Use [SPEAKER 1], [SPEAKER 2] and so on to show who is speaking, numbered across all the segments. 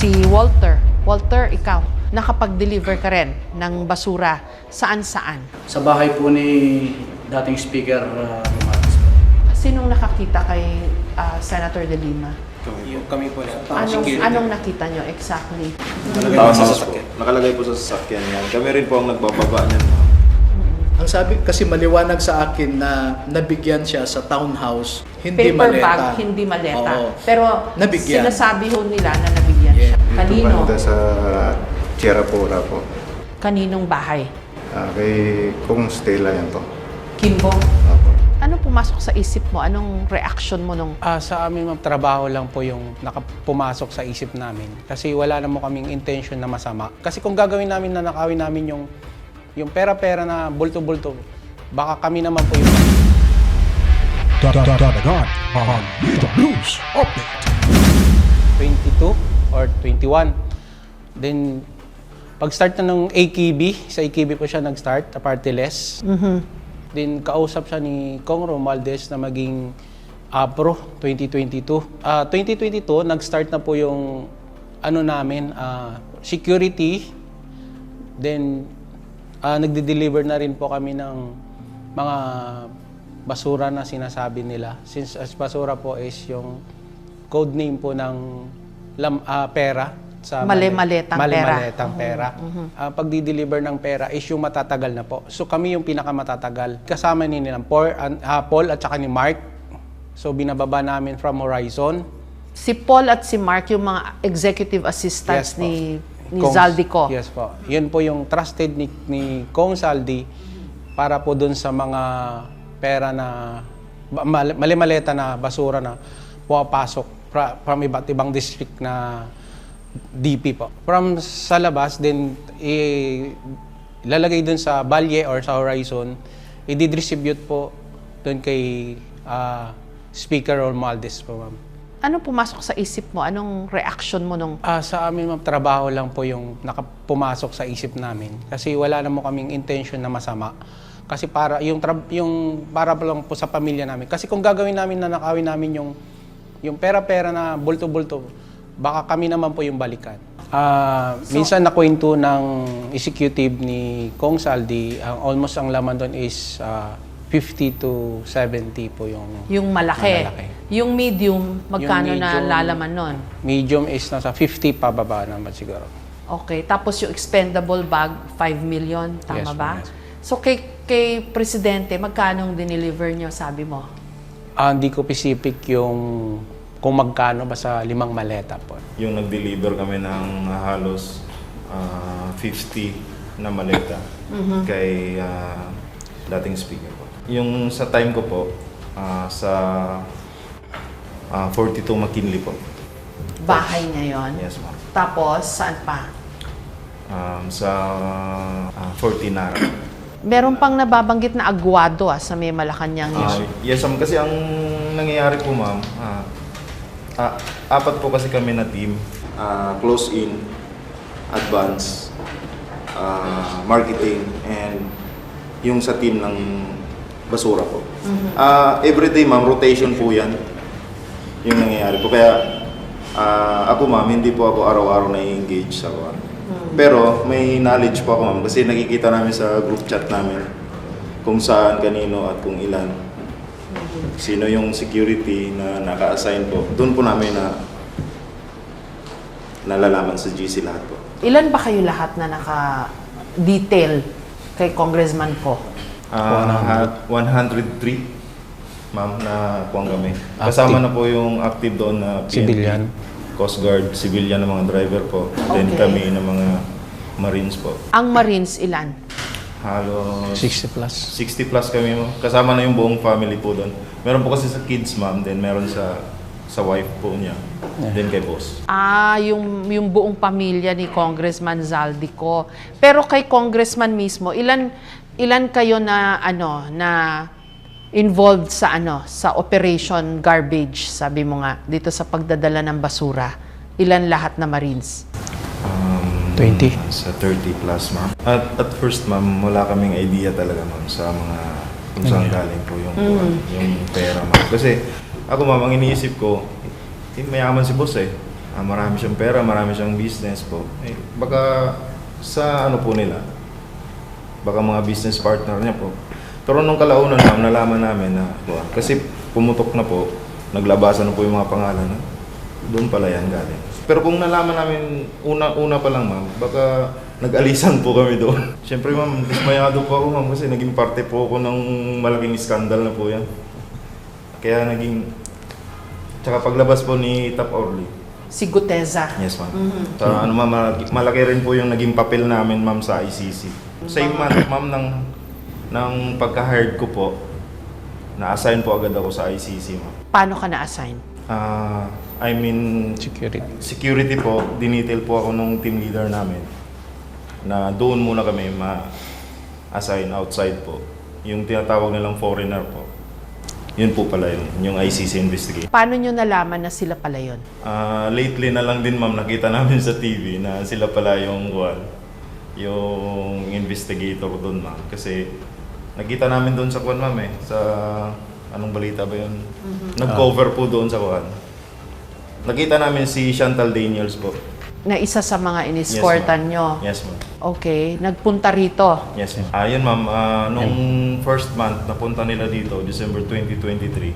[SPEAKER 1] Si Walter. Walter, ikaw, nakapag-deliver ka rin ng basura saan-saan?
[SPEAKER 2] Sa bahay po ni dating Speaker Romualdez po.
[SPEAKER 1] Sinong nakakita kay Senator De Lima?
[SPEAKER 3] Kami po lang.
[SPEAKER 1] Anong nakita nyo exactly?
[SPEAKER 4] Nakalagay po sa sasakyan yan. Kami rin po ang nagbababa niyan.
[SPEAKER 5] Ang sabi kasi maliwanag sa akin na nabigyan siya sa townhouse, hindi
[SPEAKER 1] Paper
[SPEAKER 5] maleta.
[SPEAKER 1] bag, hindi maleta.
[SPEAKER 5] Oo.
[SPEAKER 1] Pero
[SPEAKER 5] Nabigyan.
[SPEAKER 1] sinasabi ho nila na nabigyan siya. Kanino?
[SPEAKER 6] Banda sa Cherapura po.
[SPEAKER 1] Kaninong bahay?
[SPEAKER 6] Kay Kung Stella yan po.
[SPEAKER 1] Kimbo?
[SPEAKER 6] Opo.
[SPEAKER 1] Ano pumasok sa isip mo? Anong reaction mo nung...
[SPEAKER 3] Sa amin, ma'am, trabaho lang po yung pumasok sa isip namin. Kasi wala naman kaming intention na masama. Kasi kung gagawin namin na nakawin namin yung pera-pera na bulto-bulto, baka kami naman po yung...
[SPEAKER 7] Dadagan ang Mita News Update.
[SPEAKER 3] 22 or 21. Then, pag-start na ng AKB, sa AKB po siya nag-start, party list. Then, kausap siya ni Kong Romualdez na maging APRO 2022. 2022, nag-start na po yung security. Then, nagde-deliver na rin po kami ng mga basura na sinasabi nila. Since as basura po is yung code name po ng pera. Sa
[SPEAKER 1] Mali-maletang pera.
[SPEAKER 3] Mali-maletang pera. Pagdi-deliver ng pera is yung matatagal na po. So kami yung pinakamatagal. Kasama ni nilang Paul at saka ni Mark. So binababa namin from Horizon.
[SPEAKER 1] Si Paul at si Mark, yung mga executive assistants
[SPEAKER 3] Yes, po.
[SPEAKER 1] ni Zaldico.
[SPEAKER 3] Yes po. Yun po yung trusted ni Kong Saldi para po dun sa mga pera na mali-maleta na basura na pumapasok from iba't ibang district na DP po. From sa labas, then ilalagay dun sa Balye or sa Horizon, i-distribute po dun kay Speaker Romualdez po, ma'am.
[SPEAKER 1] Ano pumasok sa isip mo? Anong reaction mo nung...
[SPEAKER 3] Sa amin, ma'am, trabaho lang po yung pumasok sa isip namin. Kasi wala naman kaming intention na masama. Kasi para para lang po sa pamilya namin. Kasi kung gagawin namin na nakawin namin yung pera-pera na bulto-bulto, baka kami naman po yung balikan. Minsan nakwento ng executive ni Kong Saldi, almost ang laman doon is 50 to 70 po
[SPEAKER 1] Yung malaki. Yung medium, magkano
[SPEAKER 3] Yung
[SPEAKER 1] na
[SPEAKER 3] medium,
[SPEAKER 1] lalaman nun?
[SPEAKER 3] Medium is nasa 50 pababa naman siguro.
[SPEAKER 1] Okay. Tapos yung expendable bag, 5 million. Tama
[SPEAKER 3] Yes,
[SPEAKER 1] ba?
[SPEAKER 3] yes.
[SPEAKER 1] So kay Presidente, magkano dineliver nyo, sabi mo?
[SPEAKER 3] Hindi ko specific yung kung magkano, basta 5 maleta po.
[SPEAKER 4] Yung nag-deliver kami ng halos 50 na maleta kay dating Speaker po. Yung sa time ko po, sa 42 McKinley po.
[SPEAKER 1] Bahay niya yon.
[SPEAKER 4] Yes, ma'am.
[SPEAKER 1] Tapos, saan pa?
[SPEAKER 4] Sa 40 Nara.
[SPEAKER 1] Meron pang nababanggit na Aguado sa may Malacanang yun.
[SPEAKER 4] Yes, ma'am. Kasi ang nangyayari po, ma'am, apat po kasi kami na team. Close in, advance, marketing, and yung sa team ng basura po. Everyday, ma'am, rotation po yan yung nangyayari po. Kaya ako, ma'am, hindi po ako araw-araw na-engage sa kuwan. Pero may knowledge po ako, ma'am, kasi nakikita namin sa group chat namin kung saan, kanino, at kung ilan. Sino yung security na naka-assign po. Doon po namin nalalaman sa GC lahat po.
[SPEAKER 1] Ilan ba kayo lahat na naka-detail kay Congressman ko?
[SPEAKER 4] 103, ma'am, na kuwang kami. Kasama na po yung active doon na PNP,
[SPEAKER 3] Civilian.
[SPEAKER 4] Coast Guard, civilian na mga driver po. Then
[SPEAKER 1] Okay.
[SPEAKER 4] kami na mga Marines po.
[SPEAKER 1] Ang Marines, ilan?
[SPEAKER 4] Halos
[SPEAKER 3] 60 plus.
[SPEAKER 4] 60 plus kami, ma'am. Kasama na yung buong family po doon. Meron po kasi sa kids, ma'am. Then meron sa wife po niya. Then kay boss.
[SPEAKER 1] Yung buong pamilya ni Congressman Zaldico. Pero kay Congressman mismo, ilan kayo na involved sa sa Operation Garbage, sabi mo nga, dito sa pagdadala ng basura? Ilan lahat na Marines?
[SPEAKER 3] 20.
[SPEAKER 4] Sa 30 plus, ma'am. At first, ma'am, wala kaming idea talaga, ma'am, sa mga kung saan galing po yung pera, ma'am. Kasi ako, ma'am, ang iniisip ko, mayaman si boss eh. marami siyang pera, marami siyang business po. Eh, baka sa ano po nila, baka mga business partner niya po. Pero nung kalaunan ma'am, nalaman namin na, kasi pumutok na po, naglabasan na po yung mga pangalan na doon pala yan galing. Pero kung nalaman namin una pa lang ma'am, baka nag-alisan po kami doon. Siyempre ma'am, dismayado po ako ma'am kasi naging parte po ako ng malaking skandal na po yan. Kaya naging, tsaka paglabas po ni Tap Orly.
[SPEAKER 1] Si Guteza.
[SPEAKER 4] Yes ma'am. So, ano ma'am, malaki rin po yung naging papel namin ma'am sa ICC. Same month ma'am ng pagka-hired ko po, na-assign po agad ako sa ICC ma'am.
[SPEAKER 1] Paano ka na-assign?
[SPEAKER 4] I mean, security po, dinetail po ako nung team leader namin na doon muna kami ma-assign outside po. Yung tinatawag nilang foreigner po. Yun po pala yung ICC investigation.
[SPEAKER 1] Paano nyo nalaman na sila pala yun?
[SPEAKER 4] Lately na lang din ma'am, nakita namin sa TV na sila pala yung investigator doon ma'am. Kasi nakita namin doon sa kwan ma'am sa anong balita ba yun? Nag-cover po doon sa kwan. Nakita namin si Chantal Daniels po.
[SPEAKER 1] Na isa sa mga iniskortan nyo?
[SPEAKER 4] Yes ma'am.
[SPEAKER 1] Okay. Nagpunta rito?
[SPEAKER 4] Yes ma'am. Ayun ma'am, nung first month napunta nila dito, December 2023.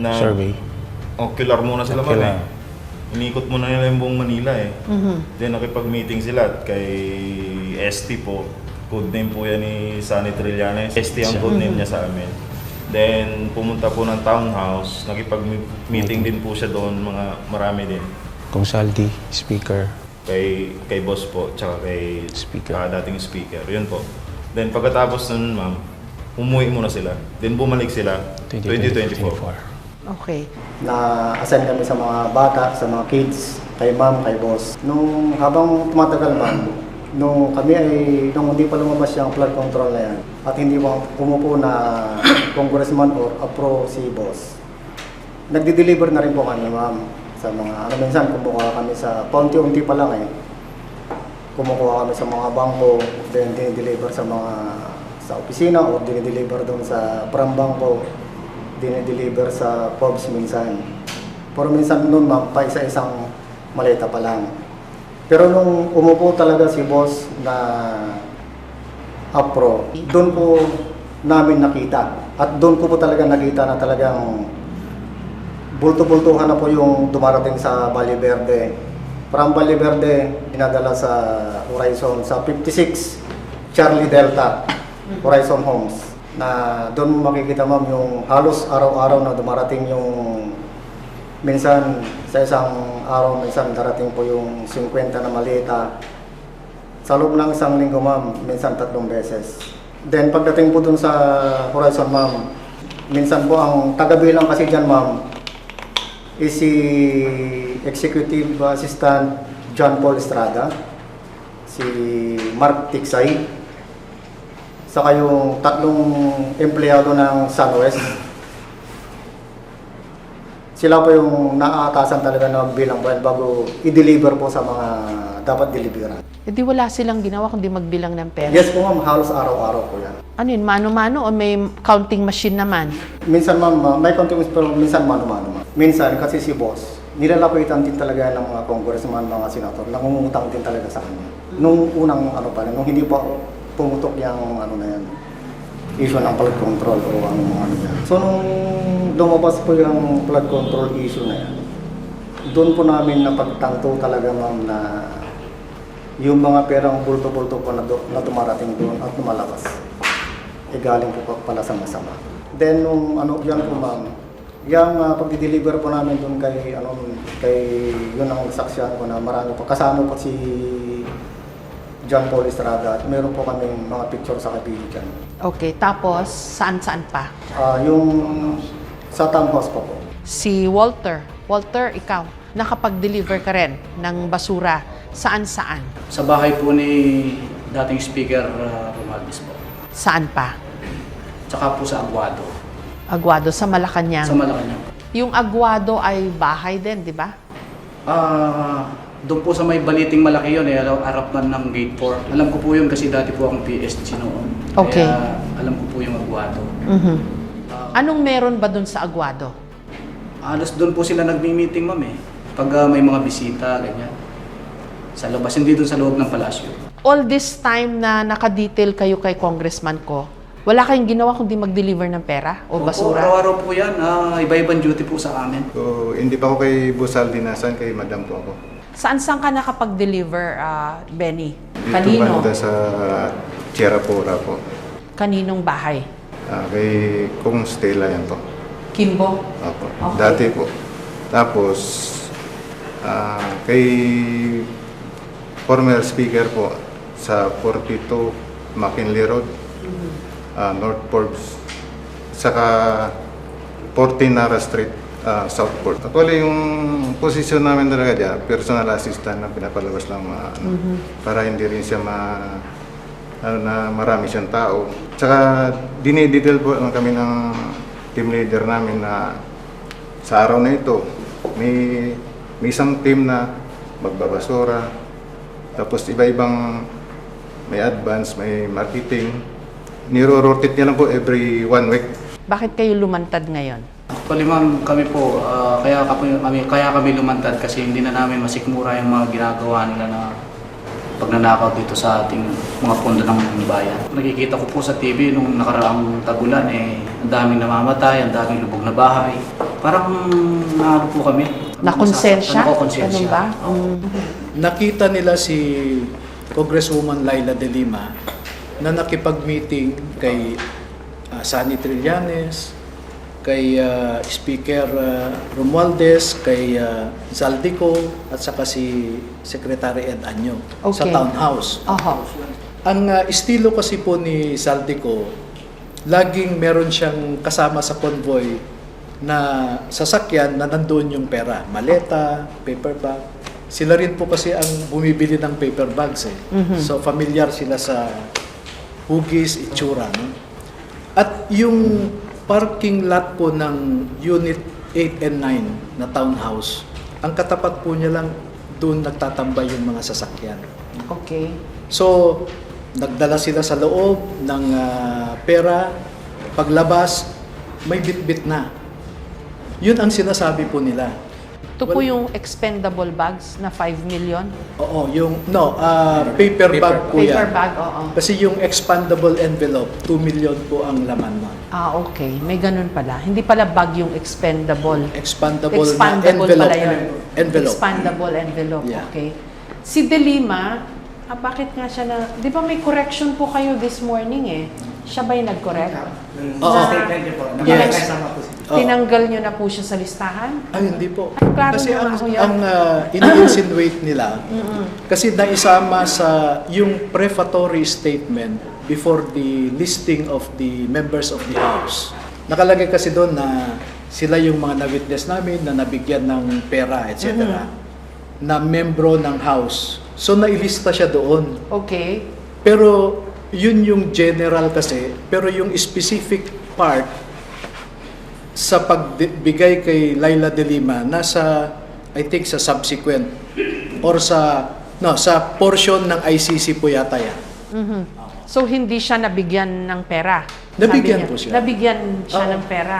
[SPEAKER 4] Na
[SPEAKER 3] Survey.
[SPEAKER 4] Ocular muna sila ma'am eh. Inikot muna nila yung buong Manila eh. Then nakipag-meeting sila at kay ST po. Codename po yan ni Sunny Trillanes. ST ang codename niya sa amin. Then pumunta po ng townhouse, nakipag-meeting din po siya doon, marami din.
[SPEAKER 3] Kong Saldi, speaker.
[SPEAKER 4] Kay boss po, tsaka kay
[SPEAKER 3] Speaker.
[SPEAKER 4] dating speaker. Yun po. Then pagkatapos nun ma'am, umuwi muna sila. Then bumalik sila 2024.
[SPEAKER 1] Okay.
[SPEAKER 8] Na-assign kami sa mga bata, sa mga kids, kay ma'am, kay boss. Nung habang tumatagal ma'am, nung hindi pa lumabas yung flood control na yan, at hindi umupo na congressman or apro si boss, nagdi-deliver na rin po kami ma'am sa mga, minsan kumukuha kami sa, paunti-unti pa lang kumukuha kami sa mga bangko, then dinideliver sa opisina o dinideliver doon sa pram bangko, dinideliver sa pubs minsan. Pero minsan noon ma'am, pa isa-isang maleta pa lang. Pero nung umupo talaga si boss na apro, doon po namin nakita. At doon ko po talaga nakita na talagang bulto-bultuhan na po yung dumarating sa Valle Verde. From Valle Verde, dinadala sa Horizon, sa 56 Charlie Delta, Horizon Homes. Na doon makikita ma'am yung halos araw-araw na dumarating yung minsan sa isang araw, minsan darating po yung 50 na maleta. Sa loob ng isang linggo ma'am, minsan 3 beses. Then pagdating po dun sa Horizon ma'am, minsan po ang tagabilang kasi dyan ma'am is si Executive Assistant John Paul Estrada, si Mark Tiksay, saka yung 3 empleyado ng SunWest. Sila po yung naaatasan talaga na magbilang buwan bago i-deliver po sa mga dapat deliveran.
[SPEAKER 1] E di wala silang ginawa kundi magbilang ng pera?
[SPEAKER 8] Yes po ma'am, halos araw-araw po yan.
[SPEAKER 1] Ano yun, mano-mano o may counting machine naman?
[SPEAKER 8] Minsan ma'am, may counting machine pero minsan mano-mano ma'am. Minsan kasi si boss, nilalapitan din talaga ng mga congressman, mga senator, nangungutang din talaga sa kanya. Nung unang nung hindi pa pumutok yung issue ng flood control o ano yan. So nung lumabas po yung flood control issue na yan, doon po namin napagtanto talaga ma'am na yung mga perang bulto-bulto po na dumarating doon at lumalabas, galing po pala sa masama. Then nung yan po ma'am, yung pagdi-deliver po namin doon kay yun ang saksyan ko na marami po. Kasama po si John Paul Estrada at meron po kami mga picture sa kabili dyan.
[SPEAKER 1] Okay, tapos saan-saan pa?
[SPEAKER 8] Yung sa townhouse po po.
[SPEAKER 1] Si Walter. Walter, ikaw, nakapag-deliver ka rin ng basura. Saan-saan?
[SPEAKER 2] Sa bahay po ni dating Speaker Romualdez po.
[SPEAKER 1] Saan pa?
[SPEAKER 2] Tsaka po sa Aguado.
[SPEAKER 1] Aguado, sa Malacanang.
[SPEAKER 2] Sa Malacanang.
[SPEAKER 1] Yung Aguado ay bahay din, di ba?
[SPEAKER 2] Doon po sa may baliting malaki yun, harap man ng Gate 4. Alam ko po yun kasi dati po akong PSG noon.
[SPEAKER 1] Okay.
[SPEAKER 2] Kaya alam ko po yung Aguado.
[SPEAKER 1] Anong meron ba dun sa Aguado?
[SPEAKER 2] Halos doon po sila nagmi-meeting, ma'am eh. Pag may mga bisita, ganyan. Sa labas, hindi doon sa loob ng palasyo.
[SPEAKER 1] All this time na naka-detail kayo kay Congressman ko, wala kayong ginawa kundi mag-deliver ng pera o
[SPEAKER 2] Opo,
[SPEAKER 1] basura?
[SPEAKER 2] araw-araw po yan. Iba-ibang duty po sa amin.
[SPEAKER 6] So, hindi pa ako kay Busaldi, nasan kay Madam po ako.
[SPEAKER 1] Saan ka nakapag-deliver, Benny?
[SPEAKER 6] Dito
[SPEAKER 1] Kanino?
[SPEAKER 6] banda sa Sierra Pura po.
[SPEAKER 1] Kaninong bahay?
[SPEAKER 6] Kay Kung Stella yan po.
[SPEAKER 1] Kimbo?
[SPEAKER 6] Opo.
[SPEAKER 1] Okay.
[SPEAKER 6] Dati po. Tapos, kay former speaker po sa 42 McKinley Road, North Forbes, saka 14 Nara Street, Southport. Actually, yung posisyon namin talaga dyan, personal assistant na pinapalabas lang para hindi rin siya na marami siyang tao. Tsaka dinidetail po lang kami ng team leader namin na sa araw na ito, may isang team na magbabasura, tapos iba-ibang may advance, may marketing. Niro-rotate niya lang po every 1 week.
[SPEAKER 1] Bakit kayo lumantad ngayon?
[SPEAKER 2] Actually, ma'am, kami po, kaya kami lumantad kasi hindi na namin masikmura yung mga ginagawa nila na pagnanakaw dito sa ating mga pondo ng bayan. Nakikita ko po sa TV nung nakaraang tagulan, ang daming namamatay, ang daming lubog na bahay. Parang naano po kami.
[SPEAKER 1] Nakonsensya?
[SPEAKER 2] Nakokonsensya.
[SPEAKER 1] Ganun ba?
[SPEAKER 5] Nakita nila si Congresswoman Laila De Lima na nakipag-meeting kay Sunny Trillanes, kay Speaker Romualdez, kay Zaldico, at saka si Secretary Ed Año sa
[SPEAKER 1] Okay.
[SPEAKER 5] townhouse.
[SPEAKER 1] Oho.
[SPEAKER 5] Ang estilo kasi po ni Zaldico, laging meron siyang kasama sa convoy na sasakyan na nandoon yung pera. Maleta, paper bag. Sila rin po kasi ang bumibili ng paper bags eh. So familiar sila sa hugis, itsura. No? At yung parking lot po ng Unit 8 and 9 na townhouse, ang katapat po niya lang doon nagtatambay yung mga sasakyan.
[SPEAKER 1] Okay.
[SPEAKER 5] So, nagdala sila sa loob ng pera, paglabas, may bit-bit na. Yun ang sinasabi po nila.
[SPEAKER 1] Ito po yung expendable bags na 5 million?
[SPEAKER 5] Oo, paper bag po
[SPEAKER 1] Paper
[SPEAKER 5] yan.
[SPEAKER 1] bag, oo.
[SPEAKER 5] Kasi yung expandable envelope, 2 million po ang laman mo.
[SPEAKER 1] Okay. May ganun pala. Hindi pala bag yung expendable.
[SPEAKER 5] Expandable,
[SPEAKER 1] Expandable
[SPEAKER 5] na envelope.
[SPEAKER 1] pala yun.
[SPEAKER 5] Envelope.
[SPEAKER 1] Expandable envelope.
[SPEAKER 5] Yeah.
[SPEAKER 1] Okay. Si De Lima, bakit nga siya na... Di ba may correction po kayo this morning eh? Siya ba yung nag-correct?
[SPEAKER 5] Oo. Yes.
[SPEAKER 1] Tinanggal nyo na po siya sa listahan?
[SPEAKER 5] Ay, hindi po.
[SPEAKER 1] Ay, klaro
[SPEAKER 5] Kasi
[SPEAKER 1] naman
[SPEAKER 5] ang,
[SPEAKER 1] ako yan.
[SPEAKER 5] ang ini-insinuate nila, kasi naisama sa yung prefatory statement before the listing of the members of the House. Nakalagay kasi doon na sila yung mga na-witness namin na nabigyan ng pera, etc. Na membro ng House. So, nailista siya doon.
[SPEAKER 1] Okay.
[SPEAKER 5] Pero, yun yung general kasi, pero yung specific part sa pagbigay kay Laila De Lima nasa I think sa subsequent or sa portion ng ICC po yata yan.
[SPEAKER 1] So, hindi siya nabigyan ng pera?
[SPEAKER 5] Nabigyan
[SPEAKER 1] Sabi niya.
[SPEAKER 5] po siya.
[SPEAKER 1] Nabigyan siya
[SPEAKER 5] Oo.
[SPEAKER 1] ng pera.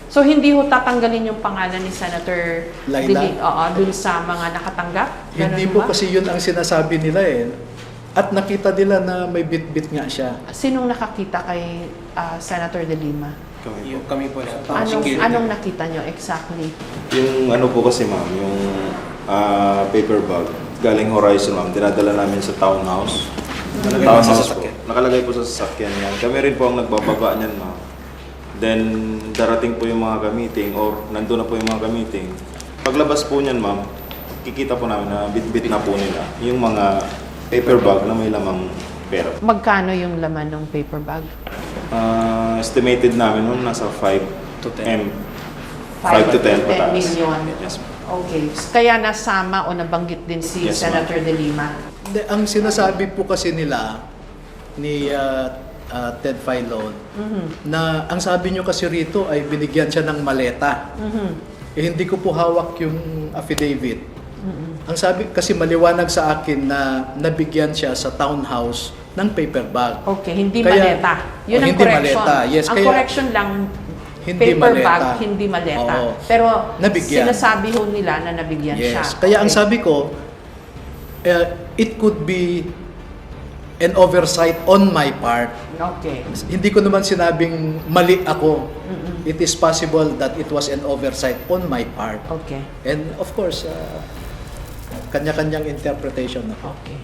[SPEAKER 1] So, hindi ho tatanggalin yung pangalan ni Senator
[SPEAKER 5] Laila?
[SPEAKER 1] dun sa mga nakatanggap? Ganun
[SPEAKER 5] Hindi
[SPEAKER 1] ba?
[SPEAKER 5] po kasi yun ang sinasabi nila eh. At nakita nila na may bit-bit nga siya.
[SPEAKER 1] Sinong nakakita kay Senator De Lima?
[SPEAKER 9] Kami po na.
[SPEAKER 1] Anong nakita nyo exactly?
[SPEAKER 4] Yung ano po kasi ma'am, yung paper bag, galing Horizon ma'am, dinadala namin sa townhouse. Townhouse po. Nakalagay po sa sasakyan yan. Kami rin po ang nagbababa niyan ma'am. Then, darating po yung mga ka-meeting or nandun na po yung mga ka-meeting. Paglabas po niyan ma'am, kikita po namin na bit-bit na po nila yung mga paper bag na may lamang pera.
[SPEAKER 1] Magkano yung laman ng paper bag?
[SPEAKER 4] Estimated namin ma'am, nasa 5 to 10 pataas.
[SPEAKER 1] million.
[SPEAKER 4] Yes ma'am.
[SPEAKER 1] Okay. Kaya nasama o nabanggit din si
[SPEAKER 4] Yes, ma'am.
[SPEAKER 1] Senator De Lima?
[SPEAKER 5] Ang sinasabi po kasi nila ni Ted Filon na ang sabi nyo kasi rito ay binigyan siya ng maleta. Eh, hindi ko po hawak yung affidavit. Ang sabi kasi maliwanag sa akin na nabigyan siya sa townhouse ng paper bag.
[SPEAKER 1] Okay, hindi
[SPEAKER 5] Kaya-
[SPEAKER 1] maleta. Yun ang
[SPEAKER 5] hindi
[SPEAKER 1] correction.
[SPEAKER 5] maleta. Yes,
[SPEAKER 1] ang
[SPEAKER 5] kaya-
[SPEAKER 1] correction lang,
[SPEAKER 5] Hindi
[SPEAKER 1] paper
[SPEAKER 5] maleta.
[SPEAKER 1] bag, hindi maleta.
[SPEAKER 5] Oo.
[SPEAKER 1] Pero
[SPEAKER 5] Nabigyan.
[SPEAKER 1] sinasabi ho nila na nabigyan siya.
[SPEAKER 5] Yes. Kaya ang
[SPEAKER 1] Okay.
[SPEAKER 5] sabi ko, it could be an oversight on my part.
[SPEAKER 1] Okay.
[SPEAKER 5] Hindi ko naman sinabing mali ako. It is possible that it was an oversight on my part.
[SPEAKER 1] Okay.
[SPEAKER 5] And of course, kanya-kanyang interpretation.
[SPEAKER 1] Okay.